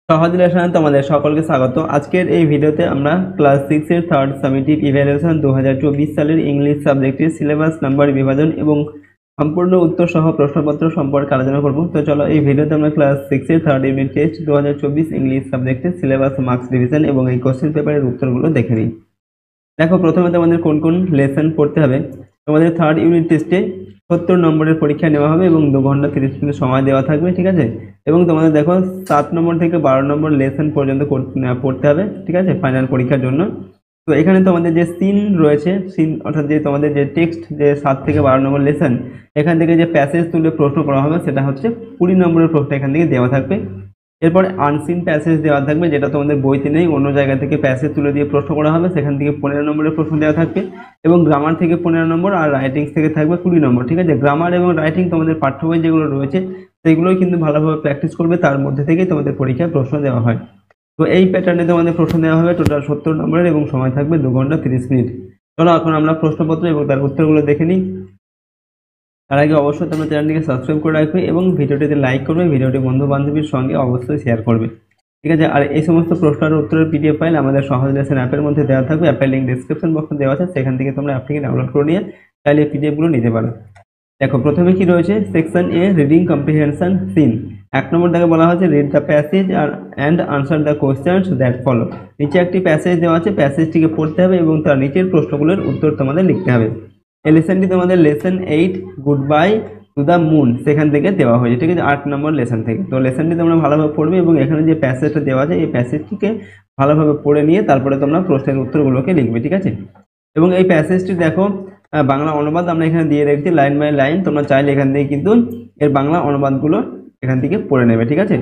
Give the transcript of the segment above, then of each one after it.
সহজ লেসনে তোমাদের সকলকে স্বাগত। আজকের এই ভিডিওতে আমরা ক্লাস 6 এর থার্ড সামেটিভ ইভ্যালুয়েশন 2024 সালের ইংলিশ সাবজেক্টের সিলেবাস নাম্বার বিভাজন এবং সম্পূর্ণ উত্তর সহ প্রশ্নপত্র সম্পর্কে আলোচনা করব। তো চলো এই ভিডিওতে আমরা ক্লাস 6 এর থার্ড ইউনিট টেস্ট 2024 ইংলিশ সাবজেক্টের সিলেবাস, মার্কস ডিভিশন এবং এই কোশ্চেন পেপারের উত্তরগুলো দেখে নিই। দেখো, প্রথমে তোমাদের কোন কোন লেসন পড়তে হবে। তোমাদের থার্ড ইউনিট টেস্টে 70 নম্বরের পরীক্ষা নেওয়া হবে এবং 2 ঘন্টা 30 মিনিট সময় দেওয়া থাকবে, ঠিক আছে। এবং তোমাদের দেখো 7 নম্বর থেকে 12 নম্বর লেসন পর্যন্ত পড়তে হবে, ঠিক আছে, ফাইনাল পরীক্ষার জন্য। তো এখানে তোমাদের যে সিন রয়েছে, সিন অর্থাৎ যে তোমাদের যে টেক্সট, যে 7 থেকে 12 নম্বর লেসন, এখান থেকে যে প্যাসেজ তুলে প্রশ্ন করা হবে সেটা হচ্ছে 20 নম্বরের প্রশ্ন এখান থেকে দেওয়া থাকবে। এরপরে আনসিন প্যাসেজ দেওয়া থাকবে, যেটা তোমাদের বইতে নেই, অন্য জায়গা থেকে প্যাসেজ তুলে দিয়ে প্রশ্ন করা হবে, সেখান থেকে 15 নম্বরের প্রশ্ন দেওয়া থাকবে। এবং গ্রামার থেকে 15 নম্বর আর রাইটিংস থেকে থাকবে 20 নম্বর, ঠিক আছে। গ্রামার এবং রাইটিং তোমাদের পাঠ্য বই যেগুলো রয়েছে সেগুলোই কিন্তু ভালোভাবে প্র্যাকটিস করবে, তার মধ্যে থেকেই তোমাদের পরীক্ষায় প্রশ্ন দেওয়া হয়। তো এই প্যাটার্নে তোমাদের প্রশ্ন দেওয়া হবে টোটাল 70 নম্বরের এবং সময় থাকবে 2 ঘন্টা 30 মিনিট। চলো এখন আমরা প্রশ্নপত্র এবং তার উত্তরগুলো দেখে নিই। তার আগে অবশ্যই তোমরা চ্যানেলটিকে সাবস্ক্রাইব করে রাখবে এবং ভিডিওটিতে লাইক করবে, ভিডিওটি বন্ধু বান্ধবীর সঙ্গে অবশ্যই শেয়ার করবে, ঠিক আছে। আর এই সমস্ত প্রশ্নের উত্তরের পিডিএফ ফাইল আমাদের সহজ লেসন অ্যাপের মধ্যে দেওয়া থাকবে। অ্যাপের লিঙ্ক ডেসক্রিপশন বক্সে দেওয়া আছে, সেখান থেকে তোমরা অ্যাপটিকে ডাউনলোড করে নিয়ে চাইলে পিডিএফগুলো নিতে পারো। দেখো, প্রথমে কি রয়েছে, সেকশন এ, রিডিং কম্প্রিহেনশন সিন। 1 নম্বর থেকে বলা হচ্ছে read the passage and answer the questions that follow. নিচে একটি প্যাসেজ দেওয়া আছে, প্যাসেজটিকে পড়তে হবে এবং তার নিচের প্রশ্নগুলোর উত্তর তোমাদের লিখতে হবে। এই লেসনটি তোমাদের lesson 8 good bye to the moon সেখান থেকে দেওয়া হয়েছে, ঠিক আছে, 8 নম্বর লেসন থেকে। তো লেসনটি তোমরা ভালোভাবে পড়বে এবং এখানে যে প্যাসেজটা দেওয়া আছে এই প্যাসেজটিকে ভালোভাবে পড়ে নিয়ে তারপরে তোমরা প্রশ্নের উত্তরগুলোকে লিখবে, ঠিক আছে। এবং এই প্যাসেজটি দেখো, বাংলা অনুবাদ আমরা এখানে দিয়ে রেখেছি লাইন বাই লাইন, তোমরা চাইলে এখান থেকে কিন্তু এর বাংলা অনুবাদগুলো এখান থেকে পড়ে নেবে, ঠিক আছে।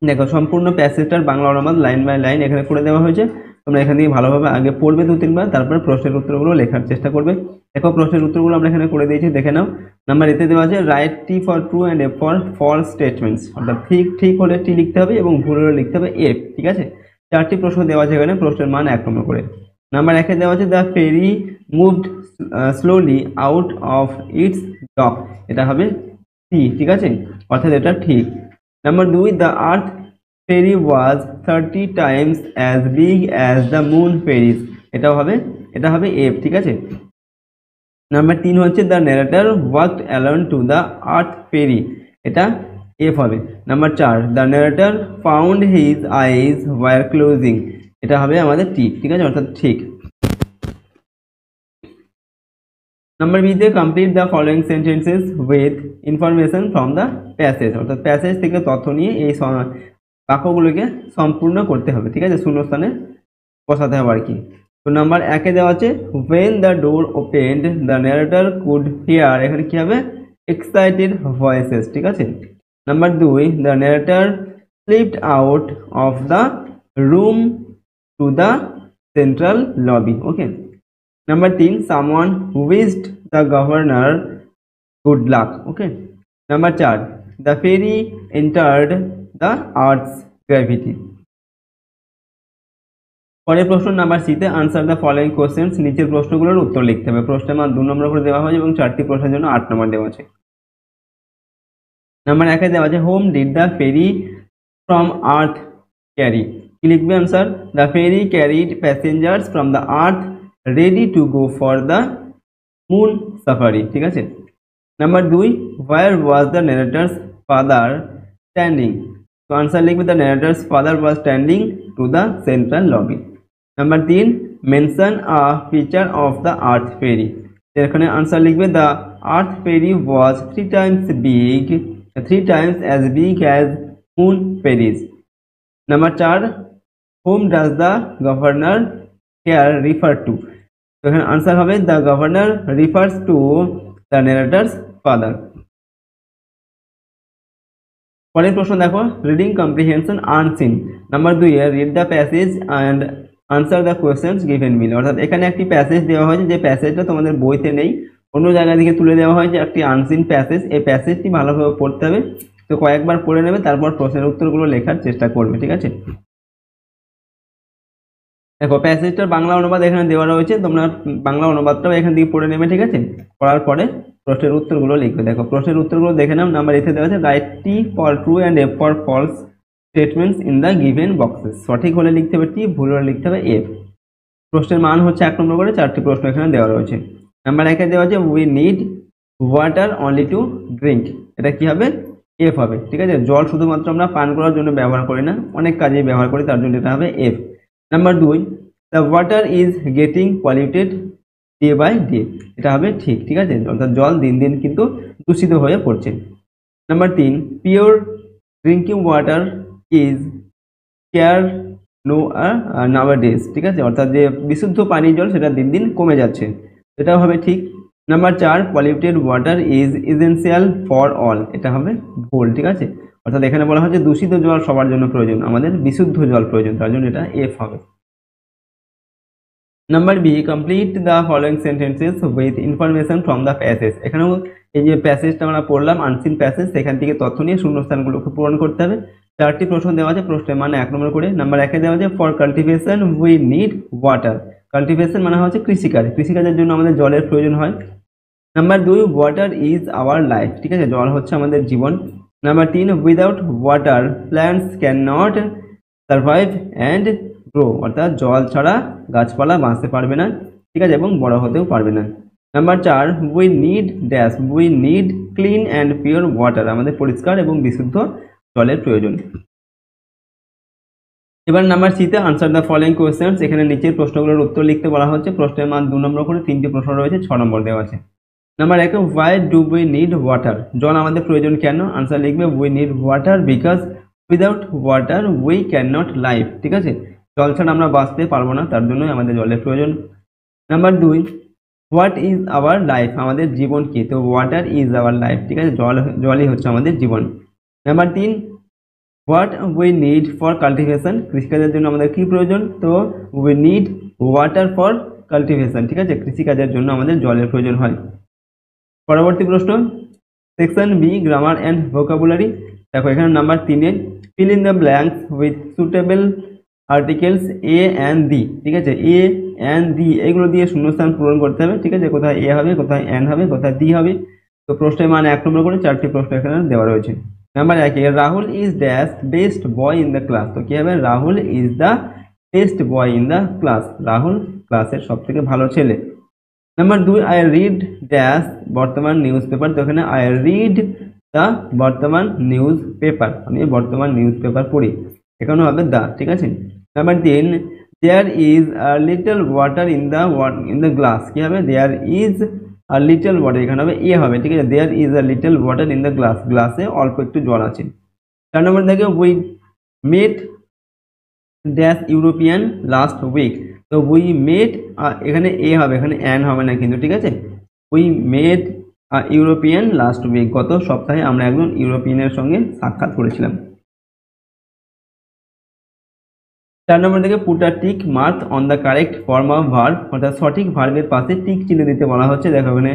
দেখো, সম্পূর্ণ প্যাসেজটার বাংলা অনুবাদ লাইন বাই লাইন এখানে করে দেওয়া হয়েছে। তোমরা এখান থেকে ভালোভাবে আগে পড়বে 2-3 বার, তারপরে প্রশ্নের উত্তরগুলো লেখার চেষ্টা করবে। দেখো, প্রশ্নের উত্তরগুলো আমরা এখানে করে দিয়েছি, দেখে নাও। নাম্বার এতে দেওয়া আছে write T for true and F for false statements, অর্থাৎ ঠিক ঠিক হলে টি লিখতে হবে এবং ভুল হলে লিখতে হবে এফ, ঠিক আছে। 4টি প্রশ্ন দেওয়া আছে এখানে, প্রশ্নের মান 1 নম্বর করে। নাম্বার 1-এ দেওয়া আছে the ferry moved slowly out of its dock, এটা হবে টি, ঠিক আছে, অর্থাৎ এটা ঠিক। Number 2, the earth fairy was 30 times as big as the moon fairies, এটা হবে F, ঠিক আছে। নাম্বার 3 হচ্ছে the narrator walked alone to the earth fairy, এটা F হবে। Number 4, the narrator found his eyes were closing, এটা হবে আমাদের T, ঠিক আছে, অর্থাৎ ঠিক। নাম্বার বি তে complete the following sentences with information from the passage, অর্থাৎ প্যাসেজ থেকে তথ্য নিয়ে এই বাক্যগুলোকে সম্পূর্ণ করতে হবে, ঠিক আছে, শূন্যস্থানে বসাতে হবে আর কি। তো নাম্বার 1-এ দেওয়া আছে when the door opened the narrator could hear, এখানে কি হবে, excited voices, ঠিক আছে। Number 2, the narrator slipped out of the room to the central lobby, okay. Number 3, someone wished the governor good luck, okay. Number 4, the fairy entered the earth's gravity. পরের প্রশ্ন number সিতে answer the following questions, নিচের প্রশ্নগুলোর উত্তর লিখতে হবে। প্রশ্নের মান 2 নম্বর করে দেওয়া হয়েছে এবং 4টি প্রশ্নের জন্য 8 নম্বর দেওয়া আছে। নাম্বার 1-এ দেওয়া আছে whom did the ferry from earth carry, কি লিখবে answer, the ferry carried passengers from the earth ready to go for the moon safari, ঠিক আছে। Number 2, where was the narrator's father standing, তো আনসার লিখবে the narrator's father was standing to the central lobby. Number 3, mention a feature of the earth ferry, এখানে answer লিখবে the earth ferry was 3 times as big as moon fairies. Number 4, whom does the governor here refer to, তো এখানে answer হবে the governor refers to the narrator's father. পরের প্রশ্ন দেখো, reading comprehension unseen. Number 2-এ read the passage and answer the questions given below, অর্থাৎ এখানে একটি প্যাসেজ দেওয়া হয়েছে, যে প্যাসেজটা তোমাদের বইতে নেই, অন্য জায়গা থেকে তুলে দেওয়া হয়েছে একটি আনসিন প্যাসেজ। এই প্যাসেজটি ভালোভাবে পড়তে হবে, তো কয়েকবার পড়ে নেবে, তারপর প্রশ্নের উত্তরগুলো লেখার চেষ্টা করবে, ঠিক আছে। দেখো, প্যাসেজটার বাংলা অনুবাদ এখানে দেওয়া রয়েছে, তোমরা বাংলা অনুবাদটাও এখান থেকে পড়ে নেবে, ঠিক আছে। পড়ার পরে প্রশ্নের উত্তরগুলো লিখবে। দেখো, প্রশ্নের উত্তরগুলো দেখে নাও। নাম্বার এতে দেওয়া আছে write T for true and F for false statements in the given boxes. সঠিক হলে লিখতে হবে টি, ভুল হলে লিখতে হবে এফ। প্রশ্নের মান হচ্ছে 1 নম্বর করে, 4টি প্রশ্ন এখানে দেওয়া রয়েছে। নাম্বার 1 দেওয়া আছে we need water only to drink, এটা কি হবে? এফ হবে, ঠিক আছে। জল শুধুমাত্র আমরা পান করার জন্য ব্যবহার করি না, অনেক কাজে ব্যবহার করি, তার জন্য এটা হবে F. Number 2, the water is getting polluted day by day, এটা হবে ঠিক, ঠিক আছে, অর্থাৎ জল দিন দিন কিন্তু দূষিত হয়ে পড়ছে। Number 3, pure drinking water is scarce nowadays, ঠিক আছে, অর্থাৎ যে বিশুদ্ধ পানীয় জল সেটা দিন দিন কমে যাচ্ছে, এটাও হবে ঠিক। Number 4, polluted water is essential for all, এটা হবে ভুল, ঠিক আছে, অর্থাৎ এখানে বলা হচ্ছে দূষিত জল সবার জন্য প্রয়োজন, আমাদের বিশুদ্ধ জল প্রয়োজন, তার জন্য এটা এফ হবে। Number B, complete the following sentences with information from the passage. এখানেও এই যে প্যাসেজটা আমরা পড়লাম আনসিন প্যাসেজ, সেখান থেকে তথ্য নিয়ে শূন্যস্থানগুলোকে পূরণ করতে হবে। 4টি প্রশ্ন দেওয়া আছে, প্রশ্নের মানে 1 নম্বর করে। নাম্বার 1 দেওয়া আছে for cultivation we need water. Cultivation মানে হচ্ছে কৃষিকাজ, কৃষিকাজের জন্য আমাদের জলের প্রয়োজন হয়। Number 2, water is our life, ঠিক আছে, জল হচ্ছে আমাদের জীবন। Number 3, without water plants can not survive and grow, অর্থাৎ জল ছাড়া গাছপালা বাঁচতে পারবে না, ঠিক আছে, এবং বড় হতেও পারবে না। Number 4, we need dash, we need clean and pure water, আমাদের পরিষ্কার এবং বিশুদ্ধ জলের প্রয়োজন। এবার নাম্বার সিতে আনসার দ্য ফলোয়িং কোয়েশ্চেন্স, এখানে নিচের প্রশ্নগুলোর উত্তর লিখতে বলা হচ্ছে। প্রশ্নের মান 2 নম্বর করে, 3টি প্রশ্ন রয়েছে, 6 নম্বর দেওয়া আছে। Number 1, why do we need water, জল আমাদের প্রয়োজন কেন? আনসার লিখবে we need water because without water we can not live, ঠিক আছে, জল ছাড়া আমরা বাঁচতে পারবো না, তার জন্যই আমাদের জলের প্রয়োজন। Number 2, what is our life, আমাদের জীবন কি? তো ওয়াটার ইজ আওয়ার লাইফ, ঠিক আছে, জলই হচ্ছে আমাদের জীবন। Number 3, what we need for cultivation, কৃষিকাজের জন্য আমাদের কি প্রয়োজন? তো we need water for cultivation, ঠিক আছে, কৃষিকাজের জন্য আমাদের জলের প্রয়োজন হয়। পরবর্তী প্রশ্ন, section B, grammar and vocabulary. দেখো এখানে number 3 fill in the blanks with suitable articles a and the, ঠিক আছে, এ অ্যান্ড দি এগুলো দিয়ে শূন্যস্থান পূরণ করতে হবে, ঠিক আছে, কোথায় এ হবে, কোথায় অ্যান হবে, কোথায় দি হবে। তো প্রশ্নের মান 1 নম্বর করে, 4টি প্রশ্ন এখানে দেওয়া রয়েছে। Number 1, Rahul is dash best boy in the class, তো কি হবে? Rahul is the best boy in the class, Rahul ক্লাসের সব থেকে ভালো ছেলে। নাম্বার 2, আই রিড ড্যাশ বর্তমান নিউজ পেপার, তো এখানে আই রিড দ্য বর্তমান নিউজ পেপার, আমি বর্তমান নিউজ পেপার পড়ি, এখানে হবে দা, ঠিক আছে। Number 3, there is a little water in the glass, কি হবে? There is a little water, এখানে হবে এ হবে, ঠিক আছে, there is a little water in the glass, গ্লাসে অল্প একটু জল আছে। 4 নম্বর দেখে we met dash European last week, তো উই মেড, এখানে এ হবে, এখানে অ্যান হবে না কিন্তু, ঠিক আছে, we made European last week, গত সপ্তাহে আমরা একজন ইউরোপিয়ানের সঙ্গে সাক্ষাৎ করেছিলাম। 4 নম্বর থেকে put a tick mark on the correct form of verb, অর্থাৎ সঠিক ভার্বের পাশে টিক চিহ্ন দিতে বলা হচ্ছে। দেখো এখানে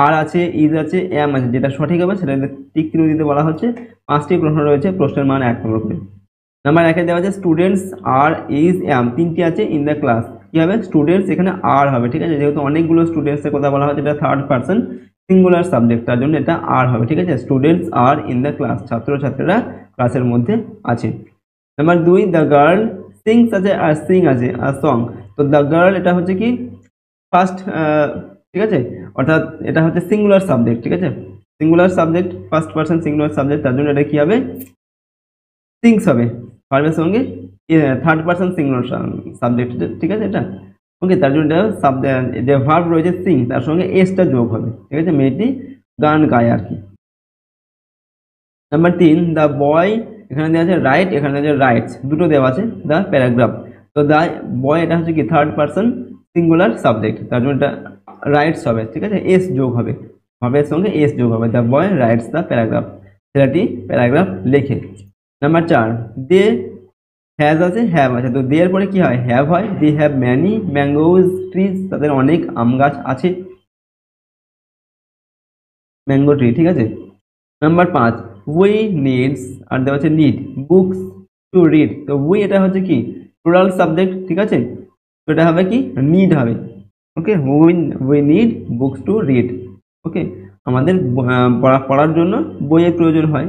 আর আছে, ইজ আছে, এম আছে, যেটা সঠিক হবে সেটা টিক চিহ্ন দিতে বলা হচ্ছে। 5টি প্রশ্ন রয়েছে, প্রশ্নের মান 1 নম্বর করে। নাম্বার 1 দেওয়া আছে স্টুডেন্টস আর ইজ এম, 3টি আছে ইন দ্য ক্লাস, কি হবে? স্টুডেন্টস এখানে আর হবে, ঠিক আছে, যেহেতু অনেকগুলো স্টুডেন্টসের কথা বলা হচ্ছে, এটা থার্ড পার্সন সিঙ্গুলার সাবজেক্ট, তার জন্য এটা আর হবে, ঠিক আছে, students are in the class, ছাত্রছাত্রীরা ক্লাসের মধ্যে আছে। নাম্বার 2, দ্য গার্ল সিংস আছে আর সিং আছে আর সং, তো দ্য গার্ল এটা হচ্ছে কি ফার্স্ট, ঠিক আছে, অর্থাৎ এটা হচ্ছে সিঙ্গুলার সাবজেক্ট, ঠিক আছে, singular subject, first person singular subject, তার জন্য এটা কি হবে? সিংস হবে, ভার্বের সঙ্গে থার্ড পার্সন সিঙ্গুলার সাবজেক্ট, ঠিক আছে, এটা ওকে, তার জন্য যে ভার্ব রয়েছে সিং, তার সঙ্গে এসটা যোগ হবে, ঠিক আছে, মেয়েটি গান গায় আর কি। নাম্বার 3, দ্য বয়, এখানে দেওয়া আছে রাইট, এখানে দেওয়া আছে রাইটস, দুটো দেওয়া আছে, দ্য প্যারাগ্রাফ, তো দ্য বয় এটা হচ্ছে কি থার্ড পার্সন সিঙ্গুলার সাবজেক্ট, তার জন্য এটা রাইটস হবে, ঠিক আছে, এস যোগ হবে, ভার্বের সঙ্গে এস যোগ হবে, the boy writes the paragraph, ছেলেটি প্যারাগ্রাফ লেখে। নাম্বার 4, দে হ্যাজ আছে, হ্যাভ আছে, তো দে এর পরে কি হয়? হ্যাভ হয়, they have many mangoes trees, তাদের অনেক আম গাছ আছে, ম্যাঙ্গো ট্রি, ঠিক আছে। নাম্বার 5, উই নিডস, আর দেওয়া আছে নিড বুকস টু রিড, তো উই এটা হচ্ছে কি প্লুরাল সাবজেক্ট, ঠিক আছে, তো এটা হবে কি নিড হবে, okay, we need books to read, okay, আমাদের পড়ার জন্য বইয়ের প্রয়োজন হয়।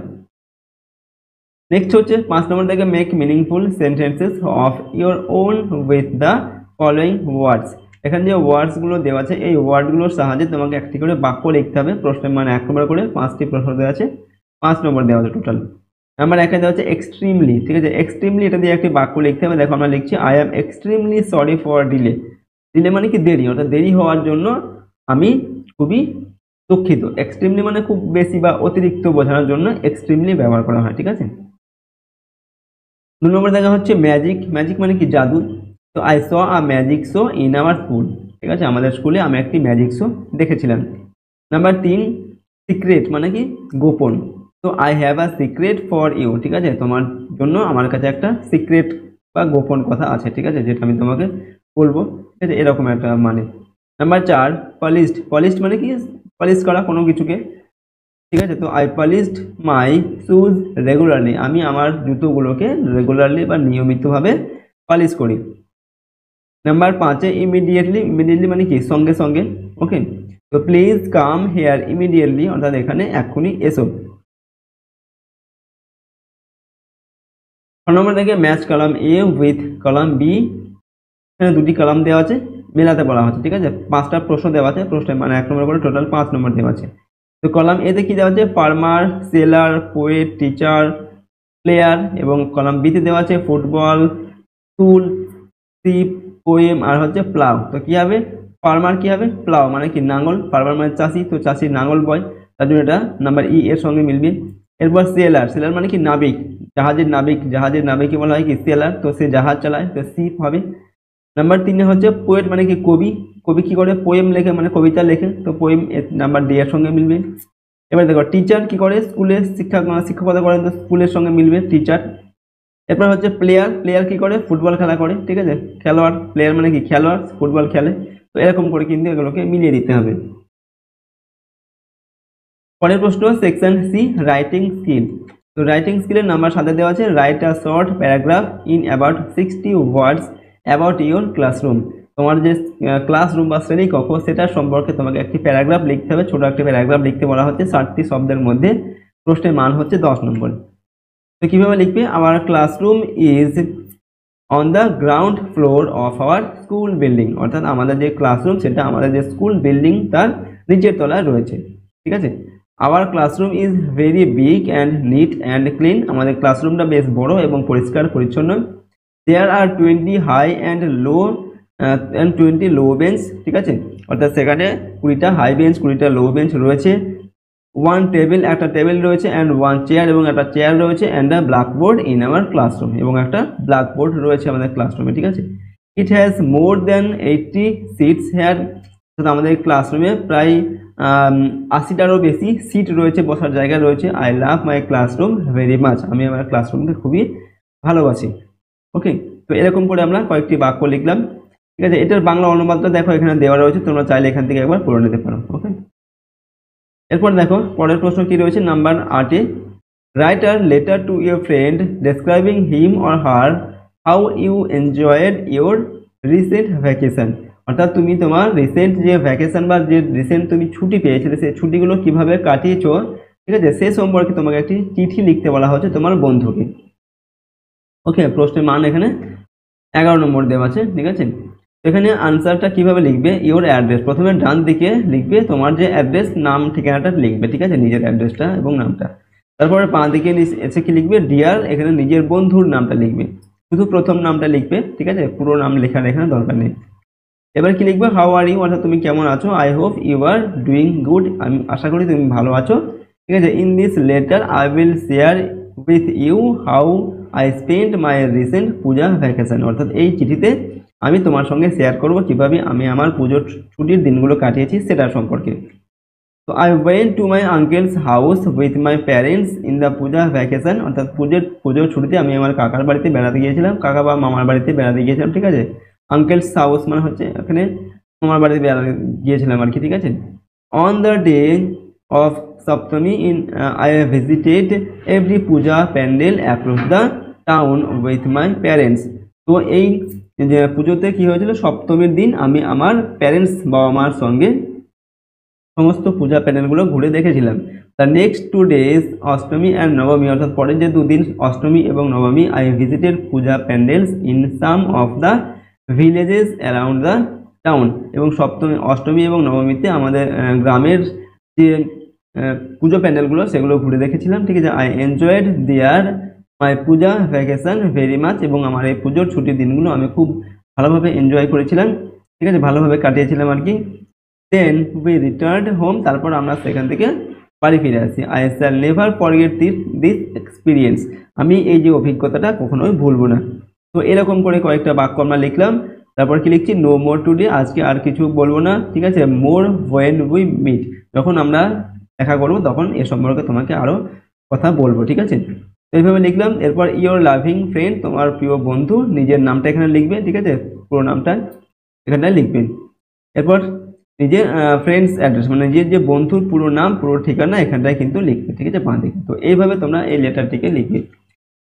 নেক্সট হচ্ছে 5 নম্বর থেকে make meaningful sentences of your own with the following words. এখানে যে ওয়ার্ডসগুলো দেওয়া আছে এই ওয়ার্ডগুলোর সাহায্যে তোমাকে একটি করে বাক্য লিখতে হবে। প্রশ্নের মানে 1 নম্বর করে 5টি প্রশ্ন দেওয়া আছে, 5 নম্বর দেওয়া আছে টোটাল। নাম্বার 1 দেওয়া আছে এক্সট্রিমলি, ঠিক আছে। এক্সট্রিমলি এটা দিয়ে একটি বাক্য লিখতে হবে। দেখো আমরা লিখছি I am extremely sorry for delay. Delay মানে কি দেরি, অর্থাৎ দেরি হওয়ার জন্য আমি খুবই দুঃখিত। এক্সট্রিমলি মানে খুব বেশি বা অতিরিক্ত বোঝানোর জন্য এক্সট্রিমলি ব্যবহার করা হয়, ঠিক আছে। 2 নম্বর দেখা হচ্ছে ম্যাজিক। ম্যাজিক মানে কি জাদু। তো I saw a magic show in our school, ঠিক আছে, আমাদের স্কুলে আমি একটি ম্যাজিক শো দেখেছিলাম। নাম্বার 3 সিক্রেট মানে কি গোপন। তো I have a secret for you, ঠিক আছে, তোমার জন্য আমার কাছে একটা সিক্রেট বা গোপন কথা আছে, ঠিক আছে, যেটা আমি তোমাকে বলবো, ঠিক আছে, এরকম একটা মানে। Number 4 polished. পলিশড মানে কি পলিশ করা কোনো কিছুকে, ঠিক আছে। তো I polished my shoes regularly, আমি আমার জুতোগুলোকে রেগুলারলি বা নিয়মিতভাবে পলিশ করি। Number 5 immediately. ইমিডিয়েটলি মানে কি সঙ্গে সঙ্গে, ওকে। তো প্লিজ কাম হেয়ার ইমিডিয়েটলি, অর্থাৎ এখানে এক্ষুনি এসো। 6 নম্বর থেকে match column A with column B. এখানে দুটি কলাম দেওয়া আছে, মেলাতে বলা হচ্ছে, ঠিক আছে। 5টা প্রশ্ন দেওয়া আছে, প্রশ্নের মানে 1 নম্বর করে টোটাল 5 নম্বর দেওয়া আছে। তো কলাম এতে কি দেওয়া আছে farmer, seller, poet, teacher, player, এবং কলাম বিতে দেওয়া আছে ফুটবল, টুল, শিপ, পোয়েম আর হচ্ছে প্লাউ। তো কি হবে ফার্মার, কি হবে প্লাউ মানে কি নাঙ্গল, ফার্মার মানে চাষি, তো চাষি নাঙ্গল বয়, তার জন্য এটা নাম্বার ই এর সঙ্গে মিলবে। এরপর সেলার, সেলার মানে কি নাবিক, জাহাজের নাবিক, জাহাজের নাবিককে বলা হয় কি সেলার, তো সে জাহাজ চালায়, তো শিপ হবে। নাম্বার 3 হচ্ছে পোয়েট মানে কি কবি, কবি কি করে পোয়েম লেখে মানে কবিতা লেখে, তো পোয়েম নাম্বার ডি এর সঙ্গে মিলবে। এবার দেখো টিচার কি করে স্কুলে শিক্ষকতা করেন, তো স্কুলের সঙ্গে মিলবে টিচার। এরপর হচ্ছে প্লেয়ার, প্লেয়ার কি করে ফুটবল খেলা করে, ঠিক আছে, খেলোয়াড়, প্লেয়ার মানে কি খেলোয়াড়, ফুটবল খেলে, তো এরকম করে কিন্তু এগুলোকে মিলিয়ে দিতে হবে। পরের প্রশ্ন সেকশন সি রাইটিং স্কিল। তো রাইটিং স্কিলের নাম্বার 7 দেওয়া আছে write a short paragraph in about 60 words about your classroom. তোমার যে ক্লাসরুম বা শ্রেণীকক্ষ সেটার সম্পর্কে তোমাকে একটি প্যারাগ্রাফ লিখতে হবে, ছোট একটি প্যারাগ্রাফ লিখতে বলা হচ্ছে 60টি শব্দের মধ্যে। প্রশ্নের মান হচ্ছে 10 নম্বর। তো কিভাবে লিখবে our classroom is on the ground floor of our school building, অর্থাৎ আমাদের যে ক্লাসরুম সেটা আমাদের যে স্কুল বিল্ডিং তার নিচের তলায় রয়েছে, ঠিক আছে। Our classroom is very big and neat and clean, আমাদের ক্লাসরুমটা বেশ বড় এবং পরিষ্কার পরিচ্ছন্ন। দেয়ার আর 20 হাই অ্যান্ড 20 লো বেঞ্চ, ঠিক আছে, অর্থাৎ সেখানে 20টা হাই বেঞ্চ 20টা লো বেঞ্চ রয়েছে। 1 টেবিল, একটা টেবিল রয়েছে, অ্যান্ড 1 চেয়ার, এবং একটা চেয়ার রয়েছে, and a blackboard in our classroom, এবং একটা ব্ল্যাকবোর্ড রয়েছে আমাদের ক্লাসরুমে, ঠিক আছে। It has more than 80 seats here, অর্থাৎ আমাদের ক্লাসরুমে প্রায় 80টারও বেশি সিট রয়েছে, বসার জায়গা রয়েছে। I love my classroom very much, আমি আমার ক্লাসরুমকে খুবই ভালোবাসি, ওকে। তো এরকম করে আমরা কয়েকটি বাক্য লিখলাম, ঠিক আছে। এটার বাংলা অনুবাদটা দেখো এখানে দেওয়া রয়েছে, তোমরা চাইলে এখান থেকে একবার পড়ে নিতে পারো, ওকে। এরপর দেখো পরের প্রশ্ন কি রয়েছে number 8 write a letter to your friend describing him or her how you enjoyed your recent vacation, অর্থাৎ তুমি তোমার রিসেন্ট যে ভ্যাকেশন বা যে রিসেন্ট তুমি ছুটি পেয়েছিলে সেই ছুটিগুলো কিভাবে কাটিয়েছো, ঠিক আছে, সে সম্পর্কে তোমাকে একটি চিঠি লিখতে বলা হচ্ছে তোমার বন্ধুকে, ওকে। প্রশ্নের মান এখানে 11 নম্বর দেওয়া আছে, ঠিক আছে। এখানে আনসারটা কিভাবে লিখবে ইওর অ্যাড্রেস, প্রথমে ডান দিকে লিখবে তোমার যে অ্যাড্রেস নাম ঠিকানাটা লিখবে, ঠিক আছে, নিজের অ্যাড্রেসটা এবং নামটা। তারপরে বাঁ দিকে এসে কি লিখবে ডিয়ার, এখানে নিজের বন্ধুর নামটা লিখবে, শুধু প্রথম নামটা লিখবে, ঠিক আছে, পুরো নাম লেখার এখানে দরকার নেই। এবার কি লিখবে হাউ আর ইউ, অর্থাৎ তুমি কেমন আছো। I hope you are doing good, আমি আশা করি তুমি ভালো আছো, ঠিক আছে। In this letter I will share with you how I spend my recent Puja vacation, অর্থাৎ এই চিঠিতে আমি তোমার সঙ্গে শেয়ার করব কিভাবে আমি আমার পুজোর ছুটির দিনগুলো কাটিয়েছি সেটার সম্পর্কে। তো I went to my uncle's house with my parents in the Puja vacation, অর্থাৎ পুজোর ছুটিতে আমি আমার কাকার বাড়িতে বেড়াতে গিয়েছিলাম, কাকা বা মামার বাড়িতে বেড়াতে গিয়েছিলাম, ঠিক আছে। আঙ্কেলস হাউস মানে হচ্ছে এখানে মামার বাড়িতে বেড়াতে গিয়েছিলাম আর কি, ঠিক আছে। On the day of Saptami in I visited every Puja pandal across the town with my parents, তো এই যে পুজোতে কি হয়েছিল সপ্তমীর দিন আমি আমার প্যারেন্টস বাবা মার সঙ্গে সমস্ত পূজা প্যান্ডেলগুলো ঘুরে দেখেছিলাম। The next 2 days Ashtami and নবমী অর্থাৎ পরের যে দুদিন অষ্টমী এবং নবমী I visited puja pandals in some of the villages around the town. এবং সপ্তমী অষ্টমী এবং নবমীতে আমাদের গ্রামের যে পুজো প্যান্ডেলগুলো সেগুলো ঘুরে দেখেছিলাম। ঠিক আছে, I enjoyed there my Puja vacation very much. এবং আমার এই পুজোর ছুটির দিনগুলো আমি খুব ভালোভাবে এনজয় করেছিলাম। ঠিক আছে, ভালোভাবে কাটিয়েছিলাম আর কি। দেন উই রিটার্ন হোম, তারপর আমরা সেখান থেকে বাড়ি ফিরে আসি। I shall never forget this experience, আমি এই যে অভিজ্ঞতাটা কখনোই ভুলবো না। তো এরকম করে কয়েকটা বাক্য আমরা লিখলাম। তারপর কি লিখছি, নো মোর টুডে, আজকে আর কিছু বলবো না। ঠিক আছে, মোর ওয়েন উই মিট, যখন আমরা দেখা করবো তখন এ সম্পর্কে তোমাকে আরো কথা বলবো। ঠিক আছে, তো এইভাবে লিখলাম। এরপর ইওর লাভিং ফ্রেন্ড, তোমার প্রিয় বন্ধু, নিজের নামটা এখানে লিখবে। ঠিক আছে, পুরো নামটা এখানটায় লিখবেন। এরপর নিজের ফ্রেন্ডস অ্যাড্রেস, মানে নিজের যে বন্ধুর পুরো নাম পুরো ঠিকানা এখানটায় কিন্তু লিখবে। ঠিক আছে, বাঁ দিকে। তো এইভাবে তোমরা এই লেটারটিকে লিখবে।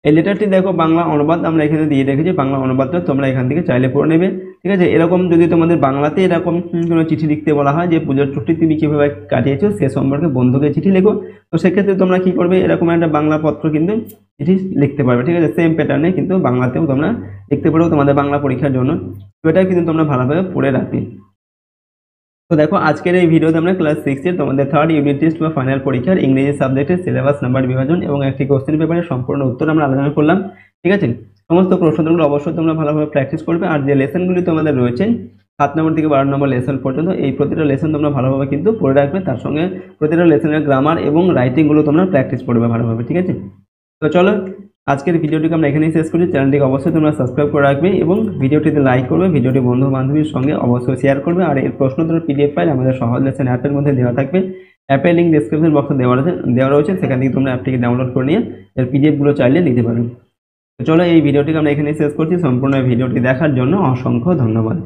এই লেটারটি দেখো বাংলা অনুবাদ আমরা এখানে দিয়ে রেখেছি, বাংলা অনুবাদটা তোমরা এখান থেকে চাইলে পড়ে নেবে। ঠিক আছে, এরকম যদি তোমাদের বাংলাতে এরকম কোনো চিঠি লিখতে বলা হয় যে পুজোর ছুটি তুমি কীভাবে কাটিয়েছো সে সম্পর্কে বন্ধুকে চিঠি লেখো, তো সেক্ষেত্রে তোমরা কি করবে, এরকম একটা বাংলা পত্র কিন্তু চিঠি লিখতে পারবে। ঠিক আছে, সেম প্যাটার্নে কিন্তু বাংলাতেও তোমরা লিখতে পারো তোমাদের বাংলা পরীক্ষার জন্য। তো এটাও কিন্তু তোমরা ভালোভাবে পড়ে রাখবে। তো দেখো আজকের এই ভিডিওতে আমরা ক্লাস 6 তোমাদের 3rd ইউনিট টেস্ট বা ফাইনাল পরীক্ষার ইংরেজি সাবজেক্টের সিলেবাস নাম্বার বিভাজন এবং একটি কোশ্চেন পেপারের সম্পূর্ণ উত্তর আমরা আলোচনা করলাম। ঠিক আছে, সমস্ত প্রশ্নগুলো অবশ্যই তোমরা ভালোভাবে প্র্যাকটিস করবে। আর যে লেসনগুলি তোমাদের রয়েছে 7 নম্বর থেকে 12 নম্বর লেসন পর্যন্ত, এই প্রতিটা লেসন তোমরা ভালোভাবে কিন্তু পড়ে রাখবে। তার সঙ্গে প্রতিটা লেসনের গ্রামার এবং রাইটিংগুলো তোমরা প্র্যাকটিস করবে ভালোভাবে। ঠিক আছে, তো চলো আজকের ভিডিওটিকে আমরা এখানেই শেষ করি। চ্যানেলটিকে অবশ্যই তোমরা সাবস্ক্রাইব করে রাখবে এবং ভিডিওটিতে লাইক করবে, ভিডিওটি বন্ধু বান্ধবীর সঙ্গে অবশ্যই শেয়ার করবে। আর এর প্রশ্নোত্তর পিডিএফ ফাইল আমাদের সহজ লেসন অ্যাপের মধ্যে দেওয়া থাকবে। অ্যাপের লিঙ্ক ডেসক্রিপশন বক্সে দেওয়া রয়েছে, সেখান থেকে তোমরা অ্যাপটিকে ডাউনলোড করে নিয়ে এর পিডিএফগুলো চাইলে নিতে পারো। তো চলো এই ভিডিওটিকে আমরা এখানেই শেষ করছি। সম্পূর্ণ ভিডিওটি দেখার জন্য অসংখ্য ধন্যবাদ।